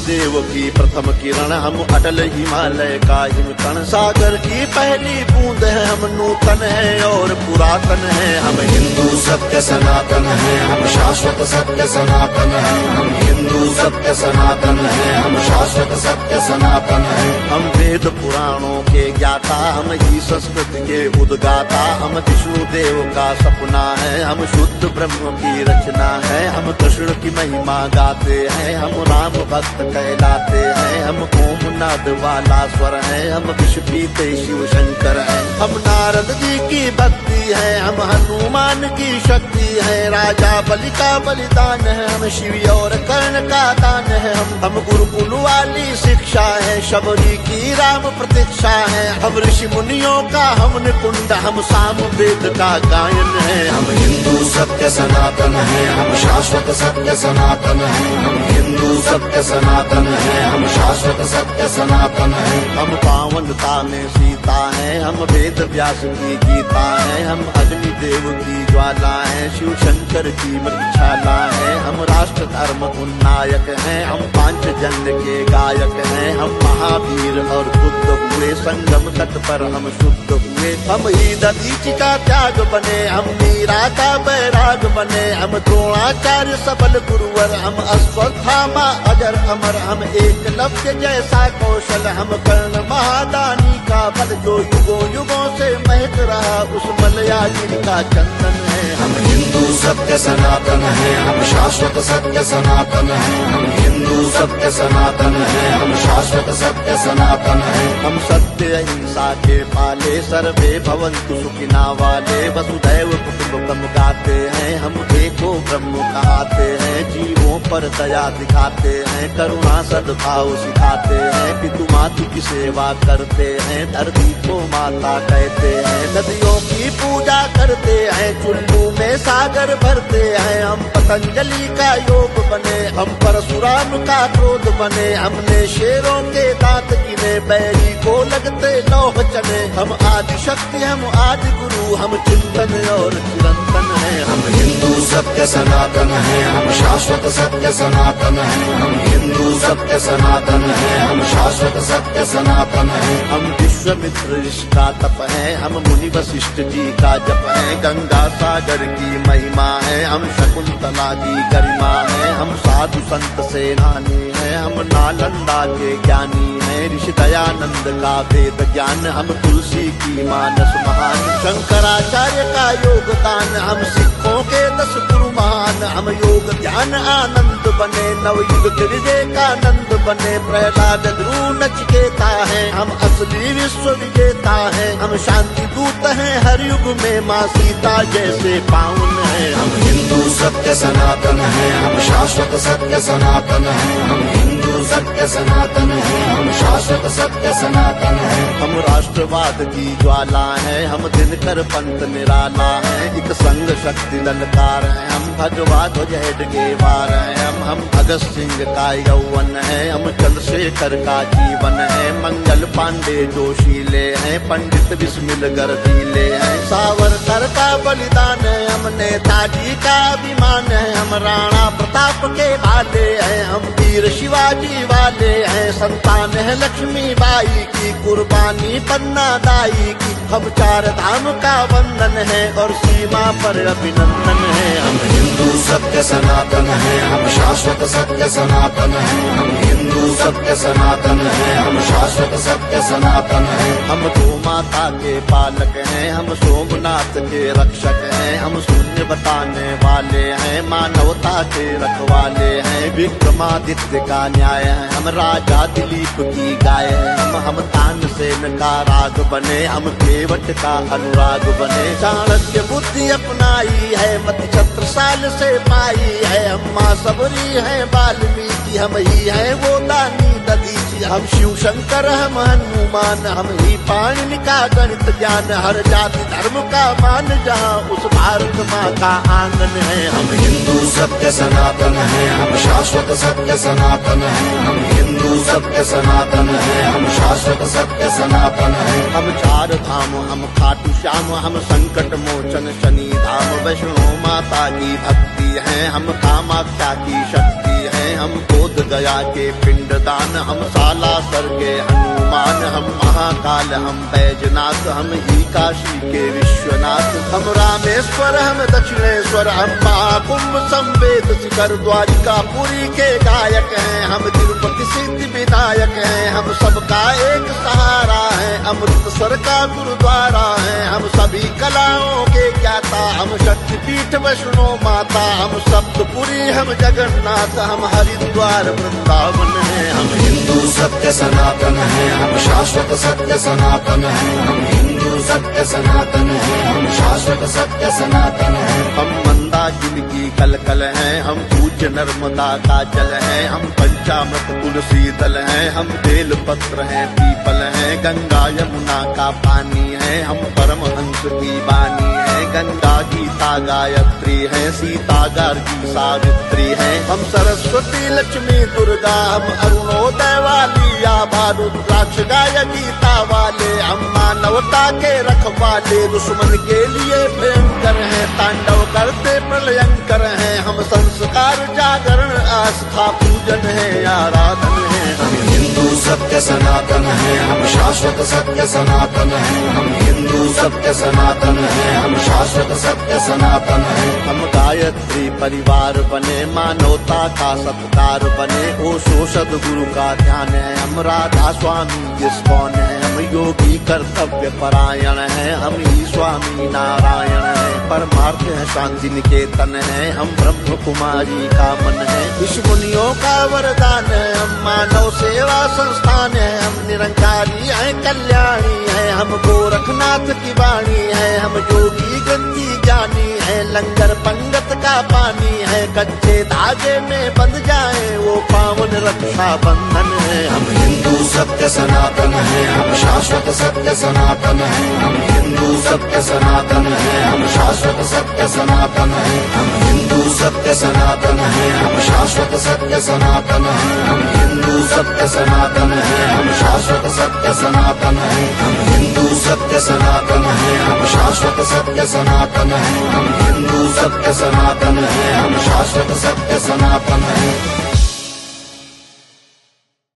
देव की प्रथम किरण, हम अटल हिमालय का हिमकण। सागर की पहली बूंद है, हम नूतन है और पुरातन है। हम हिंदू सत्य सनातन है, हम शाश्वत सत्य सनातन है। हम हिंदू सत्य सनातन है, हम शाश्वत सत्य सनातन है। हम वेद पुराणों के ज्ञाता, हम ही संस्कृत के उद्गाता। हम विष्णु देव का सपना है, हम शुद्ध ब्रह्म की रचना है। हम कृष्ण की महिमा गाते हैं, हम राम भक्त कहलाते हैं। हम ओम नाद वाला स्वर है, हम विष पीते शिव शंकर है। हम नारद जी की भक्ति है, हम हनुमान की शक्ति है। राजा बलि का बलिदान है, हम शिव और कर्ण का दान है। हम गुरुकुल वाली शिक्षा है, शबरी की राम प्रतीक्षा है। हम ऋषि मुनियों का हम निकुंड, हम साम वेद का गायन है। हम हिंदू सत्य सनातन है, हम शाश्वत सत्य सनातन है। हम हिंदू सत्य सनातन है, हम शाश्वत सत्य सनातन है। हम पावनता में सीता है, हम वेद व्यास की गीता है। हम अग्नि देव की ज्वाला है, शिव शंकर की मृक्षाला है। हम राष्ट्र धर्म उन्नायक हैं, हम पांचजन्य के गायक हैं। हम महावीर और बुद्ध हुए, संगम तट पर हम शुद्ध हुए। हम ही दधीचि का त्याग बने, हम मीरा का बैराग बने। हम द्रोणाचार्य सबल गुरुवर, हम अश्वत्थामा अजर अमर। हम एकलव्य जैसा कौशल, हम कर्ण महादानी का बल। जो युगों युगों से महक रहा, उस मलयाजी का चंदन है। हम हिंदू सत्य सनातन है, हम शाश्वत सत्य सनातन है। हम हिंदू सत्य सनातन है, हम शाश्वत सत्य सनातन है। हम सत्य अहिंसा के पाले, सर्वे भवन्तु सुखिना वाले। वसुधैव कुटुम्बकम् गाते हैं, हम एको ब्रह्म कहाते हैं। जीवों पर दया दिखाते हैं, करुणा सद्भाव सिखाते हैं। पितु मातु की सेवा करते हैं, धरती को माता कहते हैं। नदियों की पूजा करते हैं, चुल्लू में सागर भरते हैं। हम पतंजलि का योग बने, हम परशुराम का क्रोध बने। हमने शेरों के दांत गिने, बैरी को लगते लौह चने। हम आदि शक्ति, हम आदि गुरु, हम चिंतन और चिरंतन है। हम हिंदू सत्य सनातन है, हम शाश्वत सत्य सनातन है। हम हिंदू सत्य सनातन है, हम शाश्वत सत्य सनातन है। हम विश्वामित्र ऋषि का तप है, हम मुनि वशिष्ठ जी का जप है। गंगा सागर की महिमा है, हम शकुंतला की गरिमा है। हम साधु संत सेनानी है, हम नालंदा के ज्ञानी है। ऋषि दयानंद का वेद ज्ञान, हम तुलसी की मानस महान। शंकराचार्य का योगदान, हम सिखों के 10 गुरु महान। हम योग ध्यान आनंद बने, नवयुग के विवेकानंद बने। प्रहलाद ध्रुव नचिकेता है, हम असली विश्व विजेता है। हम शांति दूत हैं हर युग में, माँ सीता जैसे पावन है। हम हिंदू सत्य सनातन है, हम शाश्वत सत्य सनातन है। हम हिंदू सत्य सनातन है, हम शाश्वत सत्य सनातन है। हम राष्ट्रवाद की ज्वाला है, हम दिनकर पंथ निराला है। एक संग शक्ति ललकार है, हम भगवा ध्वज हेडगेवार है। हम भगत सिंह का यौवन है, हम चंद्रशेखर का जीवन है। मंगल पांडे जोशीले हैं, पंडित बिस्मिल गर्दीले हैं। सावरकर का बलिदान है, हम नेताजी का अभिमान है। हम राणा प्रताप के भाले हैं, हम वीर शिवाजी वाले हैं। संतान है लक्ष्मी बाई की, कुर्बानी पन्ना दाई की। हम 4 धाम का वंदन है, और सीमा पर अभिनंदन है। हम हिंदू सत्य सनातन है, हम शाश्वत सत्य सनातन है। हम हिंदू सत्य सनातन है, हम शाश्वत सत्य सनातन है। हम गो माता के पालक हैं, हम सोमनाथ के रक्षक हैं। हम शून्य बताने वाले हैं, मानवता के रखवाले हैं। विक्रमादित्य का न्याय है, हम राजा दिलीप की गाय है। हम तानसेन का राग बने, हम केवट का अनुराग बने। चाणक्य बुद्धि अपनाई है, मति छत्रसाल से पाई है। हम माँ सबरी है वाल्मीकि, हम ही है वो दानी दधीचि। हम शिव शंकर, हम हनुमान, हम ही पाणिनि का गणित ज्ञान। हर जाति धर्म का मान, जहाँ उस भारत माँ का आंगन है। हम हिंदू सत्य सनातन है, हम शाश्वत सत्य सनातन है। हम हिंदू सत्य सनातन है, हम शाश्वत सत्य सनातन है। हम 4 धाम, हम खाटू श्याम, हम संकट मोचन शनि धाम। वैष्णो माता की भक्ति है, हम कामाख्या की शक्ति है। हम बोध गया दया के पिंडदान, हम सालासर के हनुमान, हम महाकाल, हम बैजनाथ, हम ही काशी के विश्वनाथ, हम रामेश्वर, हम दक्षिणेश्वर, हम महाकुंभ संवेद शिखर द्वारिका पुरी के गायक हैं, हम तिरुपति सिद्धि विनायक हैं, हम सबका एक सहारा है, अमृतसर का गुरुद्वारा है, हम सभी कलाओं के ज्ञाता, हम शक्तिपीठ वैष्णो माता, हम सप्तपुरी, हम जगन्नाथ, हम हरिद्वार वृंदावन हैं, हम हिंदू सत्य सनातन है, हम शाश्वत सत्य सनातन है, हम हिंदू सत्य सनातन है, हम शाश्वत सत्य सनातन है। हम मंदाकिनी की कलकल हैं, हम पूज्य नर्मदा का जल हैं, हम पंचामृत तुलसी दल हैं, हम बेल पत्र हैं, पीपल हैं, गंगा यमुना का पानी है, हम परमहंस की वाणी है, गंगा गीता गायत्री है, सीता गार्गी सावित्री है, हम सरस्वती लक्ष्मी दुर्गा, हम अरुणोदय वाली आभा रुद्राक्ष गाय गीता वाले, हम मानवता के रखवाले, दुश्मन के लिए भयंकर हैं, तांडव करते प्रलयंकर हैं, हम संस्कार जागरण आस्था पूजन है, आराधन है। हम हिंदू सत्य सनातन है, हम शाश्वत सत्य सनातन है, हम हिंदू सत्य सनातन है, हम शाश्वत सत्य सनातन है। हम गायत्री परिवार बने, मानवता का सत्कार बने, ओशो सद्गुरु का ध्यान है, हम राधा स्वामी इस्कॉन है, हम योगी कर्तव्य परायण है, हम ही स्वामी नारायण है, परमार्थ है शांति निकेतन है, हम ब्रह्म कुमारी का मन है, विश्व मुनियों का वरदान है, हम मानव सेवा संस्थान है, हम निरंकारी है, कल्याणी है, हम गोरखनाथ की वाणी है, हम योगी गंदी ज्ञानी है, लंगर पंगत का पानी है, कच्चे धागे में बंध जाए वो पावन रक्षा बंधन है। हम हिंदू सत्य सनातन है, हम शाश्वत सत्य सनातन है, हम हिंदू सत्य सनातन है, हम शाश्वत सत्य सनातन है, हम हिंदू सत्य सनातन है, हम शाश्वत सत्य सनातन है, हम हिंदू सत्य सनातन है, हम शाश्वत सत्य सनातन है, हम हिंदू सत्य सनातन है, हम शाश्वत सत्य सनातन है, हम हिंदू सत्य सनातन है, हम शाश्वत सत्य सनातन है।